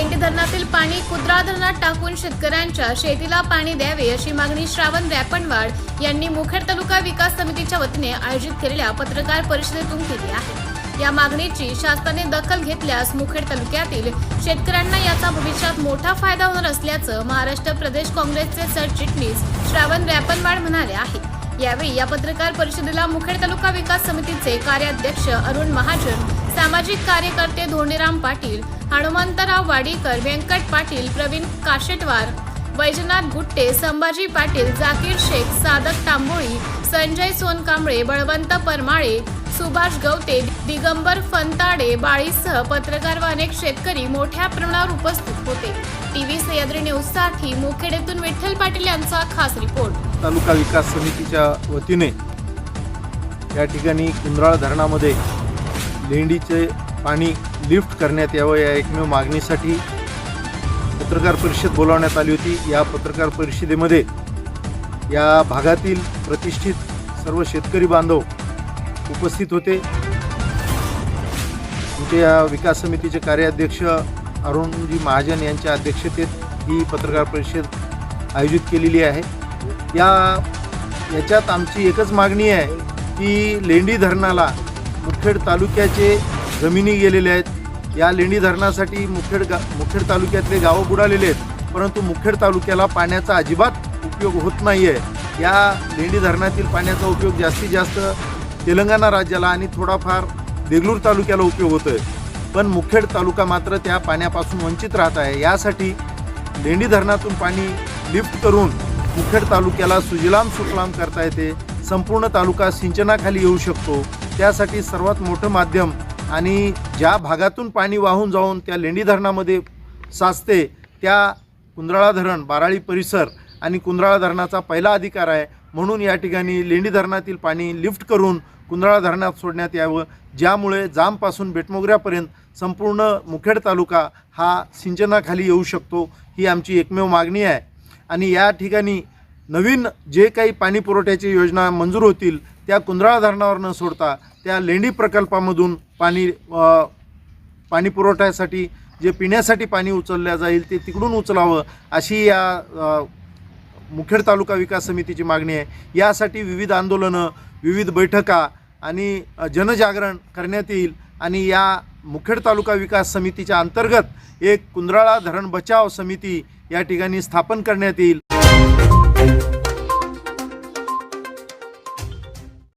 लेंडी धरणातील पाणी कुंद्रा धरणात टाकून शेतकऱ्यांच्या शेतीला पाणी द्यावे अशी मागणी श्रावण व्यापनवाड यांनी मुखेड तालुका विकास समितीच्या वतीने आयोजित केलेल्या पत्रकार परिषदेतून केली आहे। या मागणीची शासनाने दखल घेतल्यास मुखेड तालुक्यातील शेतकऱ्यांना याचा भविष्यात मोठा फायदा होणार असल्याचं महाराष्ट्र प्रदेश काँग्रेसचे सरचिटणीस श्रावण व्यापनवाड म्हणाले आहे। यावेळी या पत्रकार परिषदेला मुखेड तालुका विकास समितीचे कार्याध्यक्ष अरुण महाजन, सामाजिक कार्यकर्ते धोंडीराम पाटील, हनुमंतराव वाडीकर, व्यंकट पाटील, प्रवीण काशेटवार, वैजनाथ गुट्टे, संभाजी पाटील, जाकीर शेख, सादक तांबोळी, संजय सोनकांबळे, बळवंत परमाळे, सुभाष गवते, दिगंबर फंताडे, बाळीसह पत्रकार व अनेक शेतकरी मोठ्या प्रमाणावर उपस्थित होते। टीव्ही सह्याद्री न्यूजसाठी मुखेड येथून विठ्ठल पाटील यांचा खास रिपोर्ट। तालुका विकास समितीच्या वतीने या ठिकाणी कुंद्राळ धरणामध्ये लेंडीचे पाणी लिफ्ट करण्यात यावं या एकमेव मागणीसाठी पत्रकार परिषद बोलावण्यात आली होती। या पत्रकार परिषदेमध्ये या भागातील प्रतिष्ठित सर्व शेतकरी बांधव उपस्थित होते। आमचे या विकास समितीचे कार्याध्यक्ष अरुणजी महाजन यांच्या अध्यक्षतेत ही पत्रकार परिषद आयोजित केलेली आहे। याच्यात आमची एकच मागणी आहे की लेंडी धरणाला मुखेड तालुक्याचे जमिनी गेलेले आहेत। या लेंडी धरणासाठी मुखेड तालुक्यातले गावं बुडालेले आहेत, परंतु मुखेड तालुक्याला पाण्याचा अजिबात उपयोग होत नाही आहे। या लेंडी धरणातील पाण्याचा उपयोग जास्तीत जास्त तेलंगणा राज्याला आणि थोडाफार देगलूर तालुक्याला उपयोग होतो आहे, पण मुखेड तालुका मात्र त्या पाण्यापासून वंचित राहत आहे। यासाठी लेंडी धरणातून पाणी लिफ्ट करून मुखेड तालुक्याला सुजलाम सुफलाम करता येते, संपूर्ण तालुका सिंचनाखाली येऊ शकतो। त्यासाठी सर्वात मोठं माध्यम आणि ज्या भागातून पाणी वाहून जाऊन त्या लेंडी धरणामध्ये साचते त्या कुंद्राळा धरण, बाराळी परिसर आणि कुंद्राळा धरणाचा पहिला अधिकार आहे। म्हणून या ठिकाणी लेंडी धरणातील पाणी लिफ्ट करून कुंद्राळा धरणात सोडण्यात यावं, ज्यामुळे जामपासून बेटमोगऱ्यापर्यंत संपूर्ण मुखेड तालुका हा सिंचनाखाली येऊ शकतो। ही आमची एकमेव मागणी आहे। आणि या ठिकाणी नवीन जे काही पाणी पुरवठ्याची योजना मंजूर होतील त्या कुंद्राळा धरणावर न सोडता त्या लेंडी प्रकल्पामधून पाणी पुरवठ्यासाठी जे पिण्यासाठी पाणी उचलल्या जाईल ते तिकडून उचलावं अशी या मुखेड तालुका विकास समितीची मागणी आहे। यासाठी विविध आंदोलनं, विविध बैठका आणि जनजागरण करण्यात येईल आणि या मुखेड तालुका विकास समितीच्या अंतर्गत एक कुंद्राळा धरण बचाव समिती या ठिकाणी स्थापन करण्यात येईल।